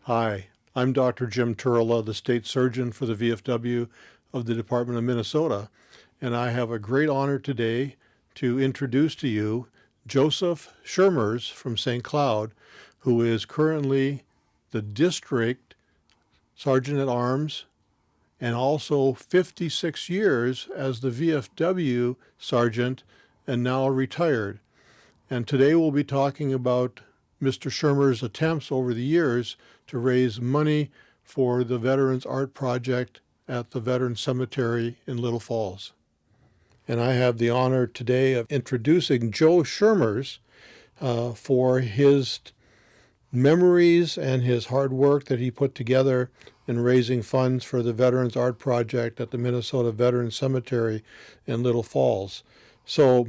Hi, I'm Dr. Jim Turla, the state surgeon for the VFW of the Department of Minnesota, and I have a great honor today to introduce to you Joseph Schirmers from St. Cloud, who is currently the district sergeant at arms and also 56 years as the VFW sergeant and now retired. And today we'll be talking about Mr. Schirmer's attempts over the years to raise money for the Veterans Art Project at the Veterans Cemetery in Little Falls. And I have the honor today of introducing Joe Schirmers for his memories and his hard work that he put together in raising funds for the Veterans Art Project at the Minnesota Veterans Cemetery in Little Falls. So,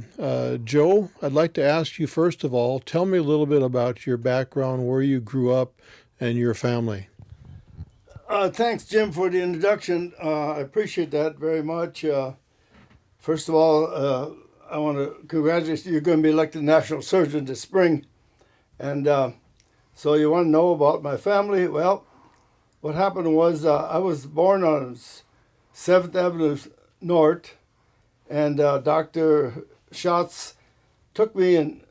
Joe, I'd like to ask you, first of all, tell me a little bit about your background, where you grew up, and your family. Thanks, Jim, for the introduction. I appreciate that very much. First of all, I want to congratulate you. You're going to be elected national surgeon this spring. And so you want to know about my family? Well, what happened was I was born on 7th Avenue North, and Dr. Schatz took me in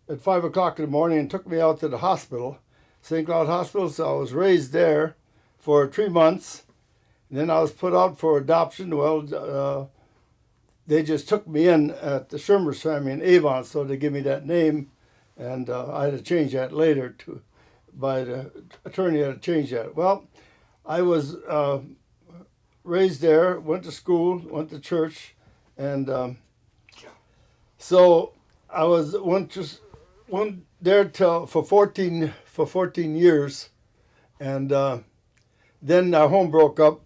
at 5 o'clock in the morning and took me out to the hospital, St. Cloud Hospital. So I was raised there for 3 months. And then I was put out for adoption. Well, they just took me in at the Schirmers family in Avon, so they give me that name. And I had to change that later by the attorney had to change that. Well, I was raised there, went to school, went to church, and so I went there for 14 years, and then our home broke up.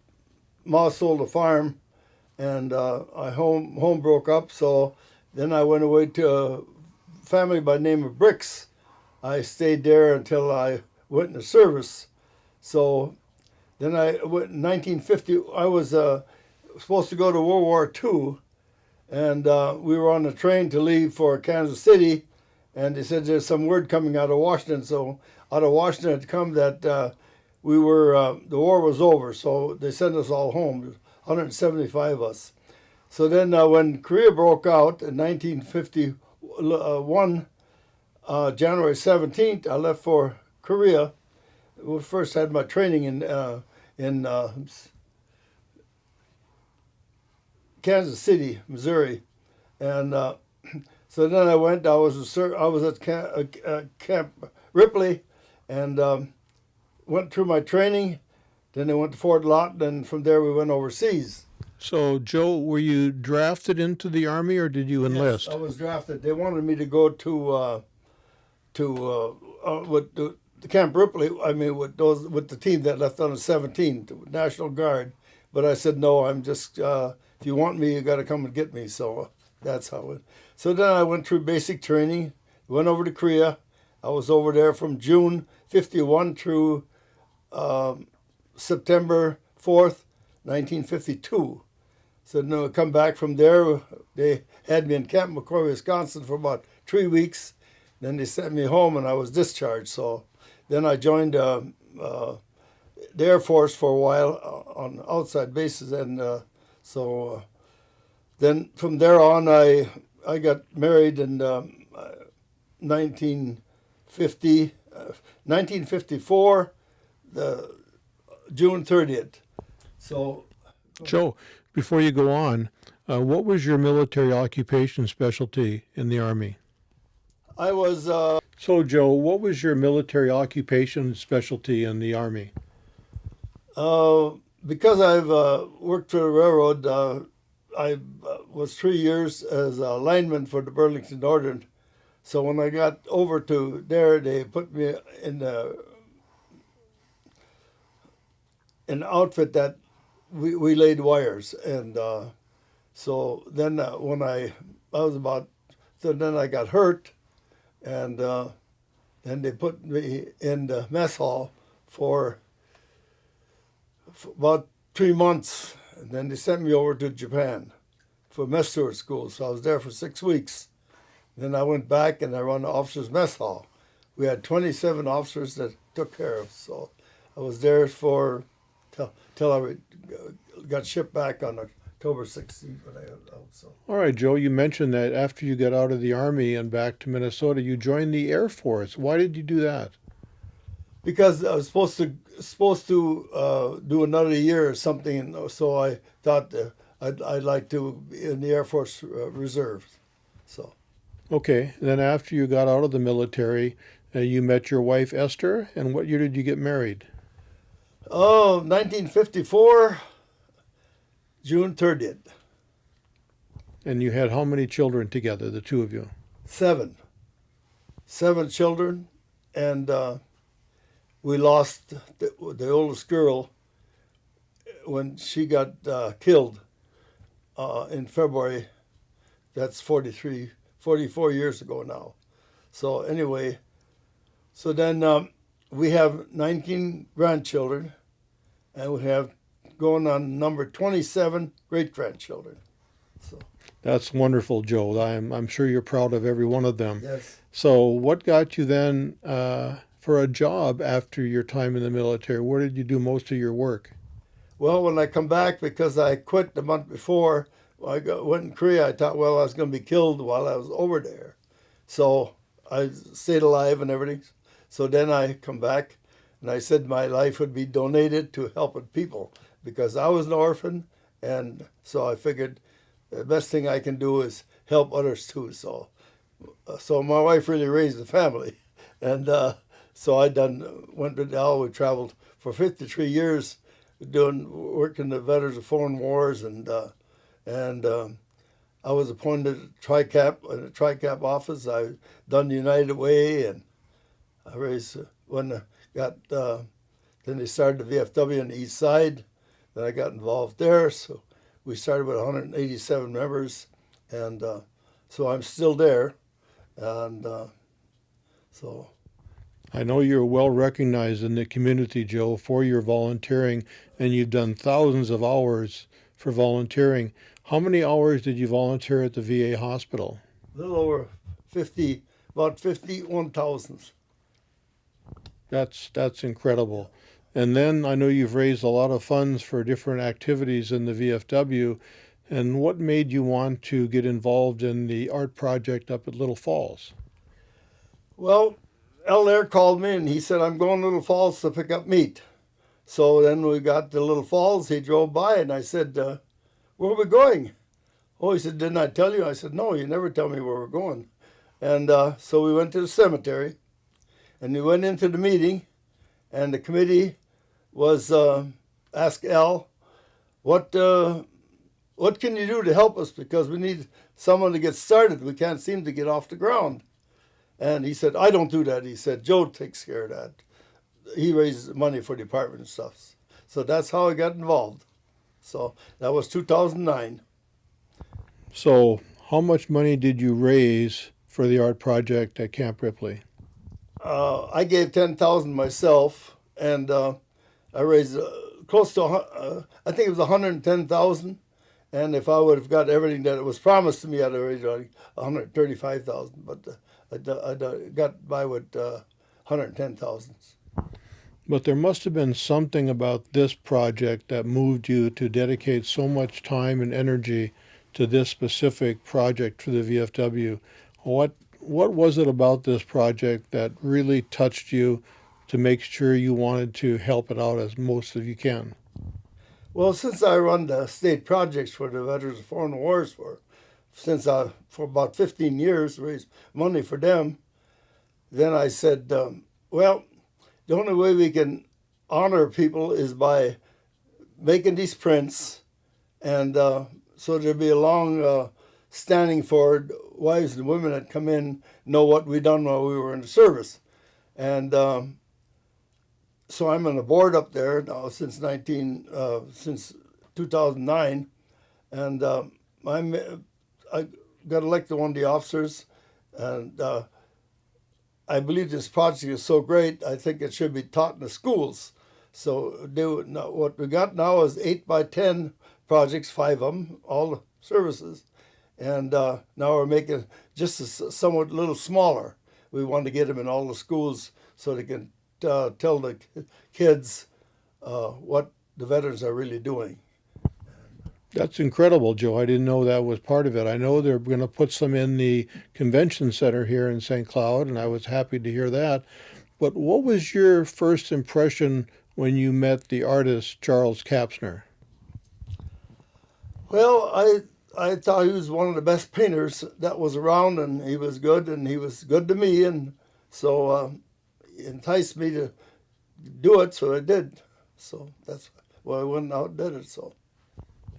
Ma sold a farm, and our home broke up. So then I went away to a family by the name of Bricks. I stayed there until I went into service. So then I went in 1950. I was supposed to go to World War II, and we were on the train to leave for Kansas City, and they said there's some word coming out of Washington. So out of Washington had come that the war was over. So they sent us all home, 175 of us. So then when Korea broke out in 1951, January 17th, I left for Korea. We first had my training in Kansas City, Missouri, and so then I went. I was at Camp Ripley, and went through my training. Then I went to Fort Lawton, and from there we went overseas. So, Joe, were you drafted into the Army or did you enlist? Yes, I was drafted. They wanted me to go with the Camp Ripley. I mean, with the team that left on the 17th, the National Guard. But I said no. I'm just if you want me, you got to come and get me. So that's how it. So then I went through basic training. Went over to Korea. I was over there from June 51 through September 4th, 1952. So then I come back from there. They had me in Camp McCoy, Wisconsin for about 3 weeks. Then they sent me home and I was discharged. So then I joined the Air Force for a while on outside bases. And then from there on, I got married in 1954, June 30th. So, Joe, before you go on, what was your military occupation specialty in the Army? I was. So, Joe, what was your military occupation specialty in the Army? Because I've worked for the railroad, I was 3 years as a lineman for the Burlington Northern. So when I got over to there, they put me in an outfit that we laid wires, and so then when I got hurt, and then they put me in the mess hall for about 3 months, and then they sent me over to Japan for mess steward school. So I was there for 6 weeks. Then I went back and I run the officers' mess hall. We had 27 officers that took care of. So I was there for till got shipped back on October 16th when I got out. So All right, Joe, you mentioned that after you got out of the Army and back to Minnesota, you joined the Air Force. Why did you do that? because I was supposed to do another year or something, so I thought I'd like to be in the Air Force Reserve. So Okay, then after you got out of the military, you met your wife Esther, and what year did you get married? 1954, June 30th, And you had how many children together, the two of you? seven children, and we lost the oldest girl when she got killed in February. That's 44 years ago now. So anyway, so then we have 19 grandchildren, and we have going on number 27 great grandchildren. So That's wonderful, Joe. I'm sure you're proud of every one of them. yes. So, what got you then for a job after your time in the military? Where did you do most of your work? Well, when I come back, because I quit the month before, went in Korea, I thought, well, I was going to be killed while I was over there. So I stayed alive and everything. So then I come back, and I said my life would be donated to helping people because I was an orphan, and so I figured the best thing I can do is help others too. So my wife really raised the family, and so I went to Dell. We traveled for 53 years, working the Veterans of Foreign Wars, and I was appointed TRICAP in the TRICAP office. I done the United Way, and I raised when I got then they started the VFW on the East Side. Then I got involved there, so we started with 187 members, and so I'm still there, and so. I know you're well recognized in the community, Joe, for your volunteering, and you've done thousands of hours for volunteering. How many hours did you volunteer at the VA hospital? A little over 50, about 51,000. That's incredible. And then I know you've raised a lot of funds for different activities in the VFW. And what made you want to get involved in the art project up at Little Falls? Well, El Air called me and he said, I'm going to Little Falls to pick up meat. So then we got to Little Falls. He drove by and I said, where are we going? Oh, he said, didn't I tell you? I said, no, you never tell me where we're going. And so we went to the cemetery and we went into the meeting, and the committee was asked Al, what can you do to help us? Because we need someone to get started. We can't seem to get off the ground. And he said, I don't do that. He said, Joe takes care of that. He raises money for the department and stuff. So that's how I got involved. So that was 2009. So how much money did you raise for the art project at Camp Ripley? I gave 10,000 myself, and I raised close to, I think it was 110,000. And if I would have got everything that was promised to me, I'd have raised like 135,000. But I got by with 110,000. But there must have been something about this project that moved you to dedicate so much time and energy to this specific project for the VFW. What was it about this project that really touched you to make sure you wanted to help it out as most of you can? Well, since I run the state projects for the Veterans of Foreign Wars for about 15 years, raised money for them, then I said, well, the only way we can honor people is by making these prints, and so there'd be a long standing for wives and women that come in, know what we done while we were in the service. And so I'm on the board up there now since 2009, and I got elected one of the officers, and I believe this project is so great, I think it should be taught in the schools. So what we got now is 8 by 10 projects, 5 of them, all the services. And now we're making just somewhat little smaller. We want to get them in all the schools so they can tell the kids what the veterans are really doing. That's incredible, Joe. I didn't know that was part of it. I know they're going to put some in the convention center here in St. Cloud, and I was happy to hear that. But what was your first impression when you met the artist Charles Kapsner? Well, I thought he was one of the best painters that was around, and he was good to me, and so he enticed me to do it, so I did. So that's why I went out and did it.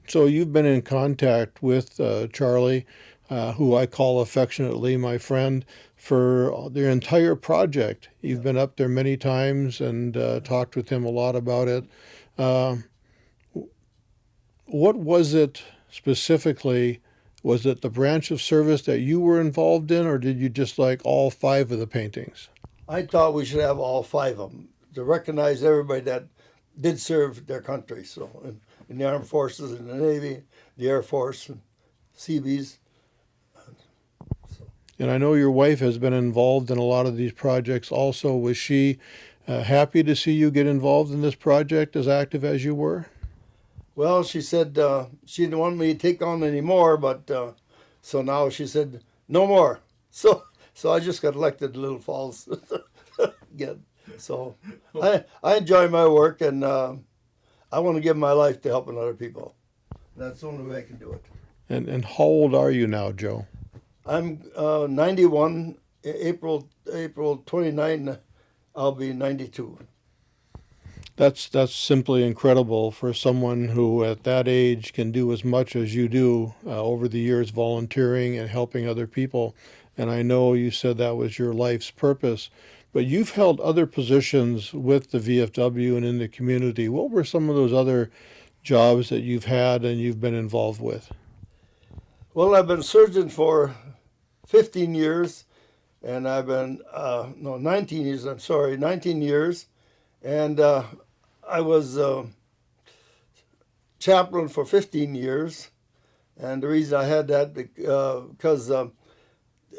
So you've been in contact with Charlie, who I call affectionately my friend, for their entire project. You've been up there many times and talked with him a lot about it. What was it specifically? Was it the branch of service that you were involved in, or did you just like all 5 of the paintings? I thought we should have all 5 of them to recognize everybody that did serve their country. So in the Armed Forces, in the Navy, the Air Force, and Seabees. And I know your wife has been involved in a lot of these projects also. Was she happy to see you get involved in this project as active as you were? Well, she said she didn't want me to take on any more, but so now she said no more. So I just got elected to Little Falls again. So I enjoy my work, and I want to give my life to helping other people. That's the only way I can do it. And how old are you now, Joe? I'm 91. April 29, I'll be 92. That's simply incredible for someone who at that age can do as much as you do over the years volunteering and helping other people. And I know you said that was your life's purpose, but you've held other positions with the VFW and in the community. What were some of those other jobs that you've had and you've been involved with? Well, I've been surgeon for 15 years, and I've been, 19 years, 19 years. And I was chaplain for 15 years. And the reason I had that, because the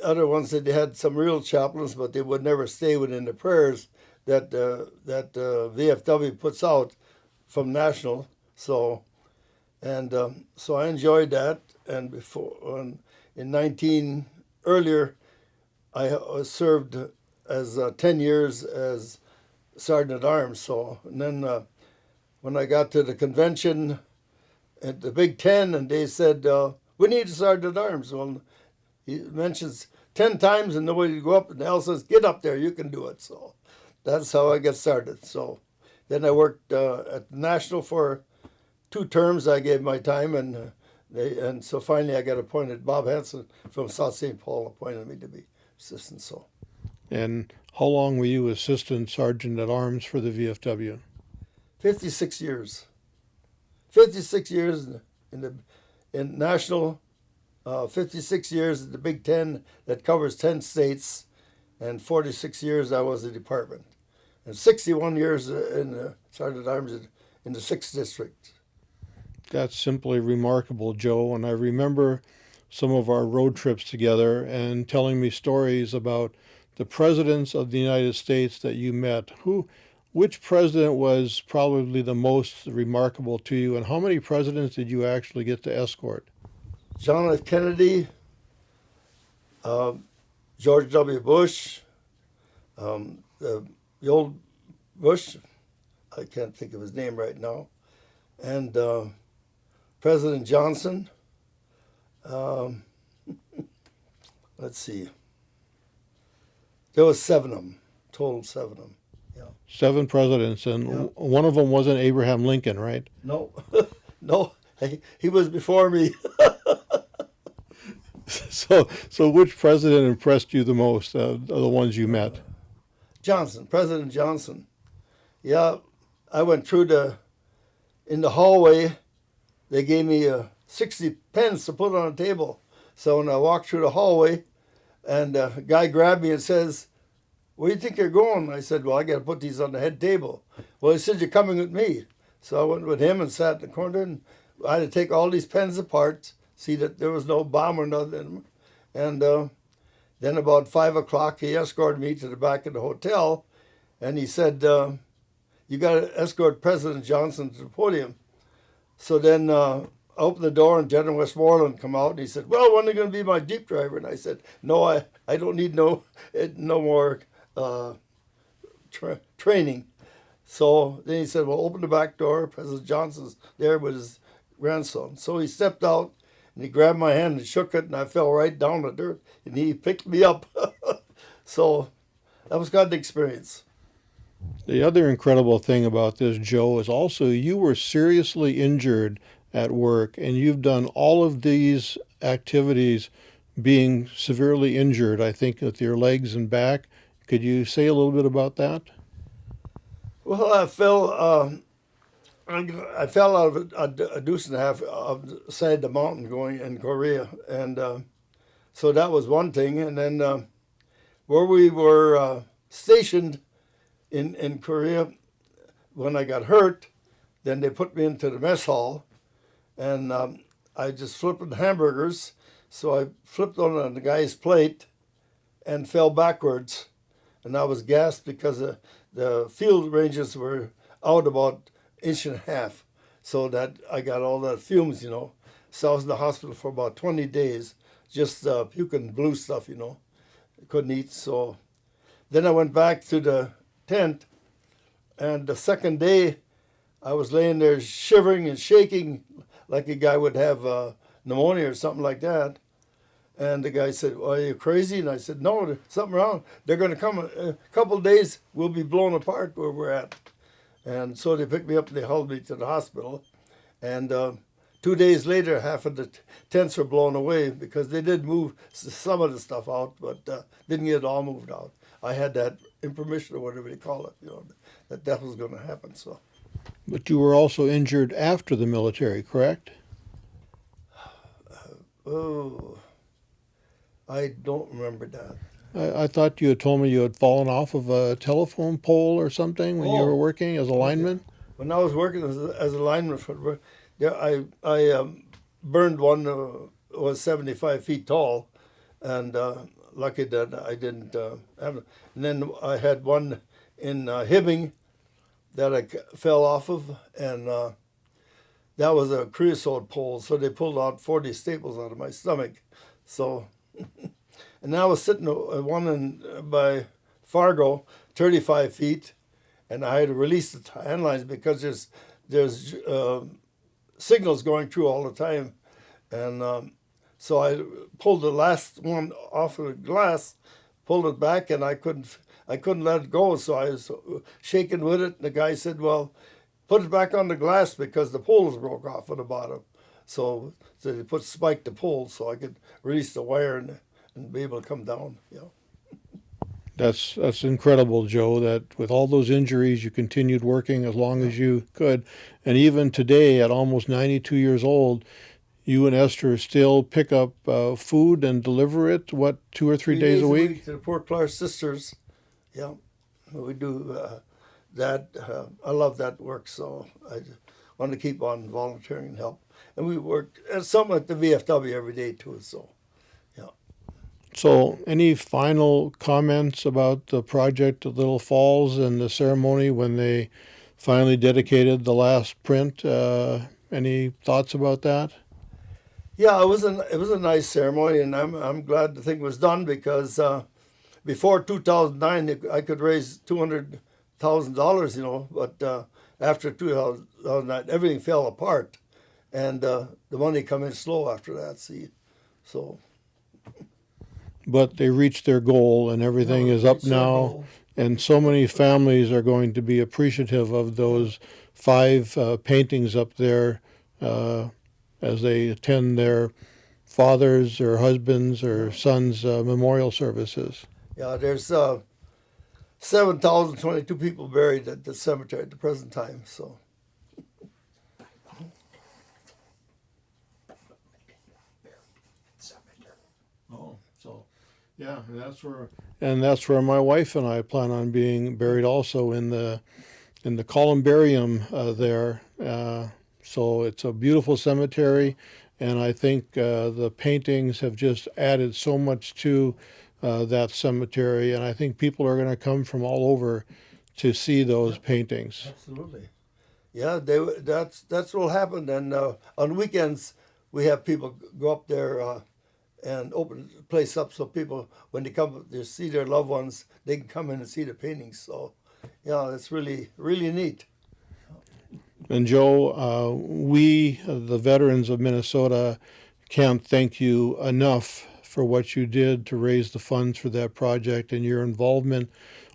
other ones said they had some real chaplains, but they would never stay within the prayers that VFW puts out from national. So I enjoyed that. And earlier, I served as 10 years as Sergeant at Arms. So, and then when I got to the convention at the Big Ten, and they said, we need a Sergeant at Arms. Well, he mentions 10 times and nobody would go up, and Al says, get up there, you can do it. So that's how I got started. So then I worked at the National for 2 terms. I gave my time, and so finally I got appointed. Bob Hanson from South St. Paul appointed me to be assistant. So. And how long were you Assistant Sergeant at Arms for the VFW? 56 years. 56 years in national, 56 years at the Big Ten that covers 10 states, and 46 years I was the department. And 61 years in the Sergeant at Arms in the 6th District. That's simply remarkable, Joe. And I remember some of our road trips together and telling me stories about the presidents of the United States that you met. Which president was probably the most remarkable to you, and how many presidents did you actually get to escort? John F. Kennedy, George W. Bush, the old Bush, I can't think of his name right now, and President Johnson. Let's see. There was 7 of them, total 7 of them. Yeah. 7 presidents, and one of them wasn't Abraham Lincoln, right? No, no, he was before me. So which president impressed you the most of the ones you met? President Johnson. Yeah, I went through in the hallway, they gave me 60 pens to put on a table. So when I walked through the hallway, and a guy grabbed me and says, where do you think you're going? I said, well, I got to put these on the head table. Well, he said, you're coming with me. So I went with him and sat in the corner, and I had to take all these pens apart, see that there was no bomb or nothing. And then about 5 o'clock, he escorted me to the back of the hotel, and he said, "You got to escort President Johnson to the podium." So then I opened the door, and General Westmoreland come out, and he said, "Well, when are you going to be my Jeep driver?" And I said, "No, I don't need no more training." So then he said, "Well, open the back door. President Johnson's there with his grandson." So he stepped out, and he grabbed my hand and shook it, and I fell right down the dirt, and he picked me up. So that was quite an experience. The other incredible thing about this, Joe, is also you were seriously injured at work, and you've done all of these activities being severely injured, I think, with your legs and back. Could you say a little bit about that? Well, I fell out of a deuce and a half of the side of the mountain going in Korea, and so that was one thing. And then where we were stationed in Korea, when I got hurt, then they put me into the mess hall, and I just flipped hamburgers. So I flipped on the guy's plate and fell backwards, and I was gassed because the field ranges were out about inch and a half, so that I got all that fumes, So I was in the hospital for about 20 days, just puking blue stuff, Couldn't eat. So then I went back to the tent, and the second day I was laying there shivering and shaking like a guy would have pneumonia or something like that. And the guy said, "Well, are you crazy?" And I said, "No, there's something wrong. They're going to come a couple of days. We'll be blown apart where we're at." And so they picked me up and they hauled me to the hospital. And 2 days later, half of the tents were blown away because they did move some of the stuff out, but didn't get it all moved out. I had that impermission or whatever they call it, that was going to happen. So. But you were also injured after the military, correct? Oh, I don't remember that. I thought you had told me you had fallen off of a telephone pole or something when you were working as a lineman. When I was working as a lineman, I burned one was 75 feet tall, and lucky that I didn't have it. And then I had one in Hibbing that I fell off of, and that was a creosote pole, so they pulled out 40 staples out of my stomach. So, and I was sitting one by Fargo, 35 feet, and I had to release the hand lines because there's signals going through all the time, and so I pulled the last one off of the glass, pulled it back, and I couldn't let it go, so I was shaking with it. And the guy said, "Well, put it back on the glass because the poles broke off at the bottom." So they spiked the pole so I could release the wire and be able to come down. That's incredible, Joe, that with all those injuries, you continued working as long as you could. And even today, at almost 92 years old, you and Esther still pick up food and deliver it, 2 or 3 days a week? To the Port Clark Sisters. Yeah, we do that. I love that work, so I want to keep on volunteering and help. And we work at something at the VFW every day, too, so. So, any final comments about the project at Little Falls and the ceremony when they finally dedicated the last print? Any thoughts about that? Yeah, it was a nice ceremony, and I'm glad the thing was done because before 2009 I could raise $200,000, but after 2009 everything fell apart, and the money come in slow after that. So. But they reached their goal, and everything is up now. And so many families are going to be appreciative of those 5 paintings up there as they attend their fathers' or husbands' or sons' memorial services. Yeah, there's 7,022 people buried at the cemetery at the present time. So. Oh, so. Yeah, and that's where my wife and I plan on being buried also in the Columbarium there. So it's a beautiful cemetery, and I think the paintings have just added so much to that cemetery, and I think people are going to come from all over to see those paintings. Absolutely. Yeah, that's what will happen. And on weekends, we have people go up there and open the place up so people, when they come to see their loved ones, they can come in and see the paintings. So, yeah, it's really, really neat. And Joe, we, the veterans of Minnesota, can't thank you enough for what you did to raise the funds for that project and your involvement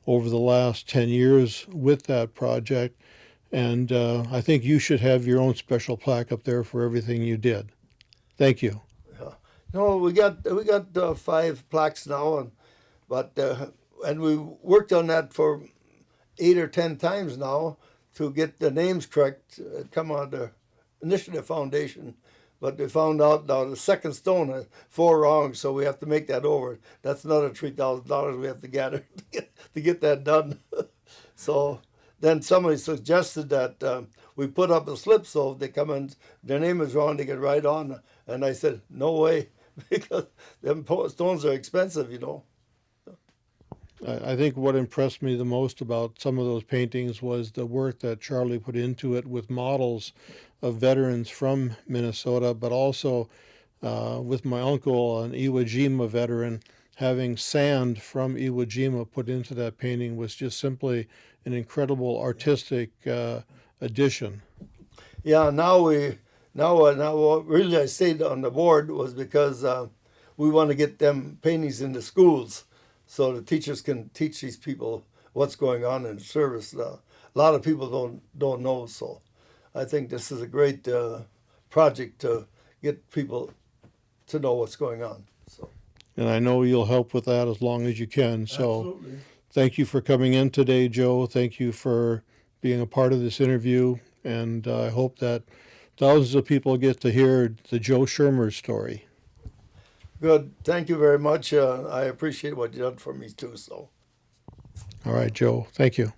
over the last 10 years with that project. And I think you should have your own special plaque up there for everything you did. Thank you. Yeah. No, we got 5 plaques now, and we worked on that for 8 or 10 times now to get the names correct. Come on the Initiative Foundation, but we found out now the second stone has 4 wrong, so we have to make that over. That's another $3,000 we have to gather to get that done. So then somebody suggested that we put up a slip so if they come and their name is wrong, they get right on. And I said, no way, because them stones are expensive, you know. I think what impressed me the most about some of those paintings was the work that Charlie put into it with models of veterans from Minnesota, but also with my uncle, an Iwo Jima veteran, having sand from Iwo Jima put into that painting was just simply an incredible artistic addition. Yeah, now what really I stayed on the board was because we want to get them paintings into schools so the teachers can teach these people what's going on in the service. A lot of people don't know, so I think this is a great project to get people to know what's going on. So. And I know you'll help with that as long as you can. So Absolutely. thank you for coming in today, Joe. Thank you for being a part of this interview. And I hope that thousands of people get to hear the Joe Schirmers story. Good. Thank you very much. I appreciate what you done for me too. So. All right, Joe. Thank you.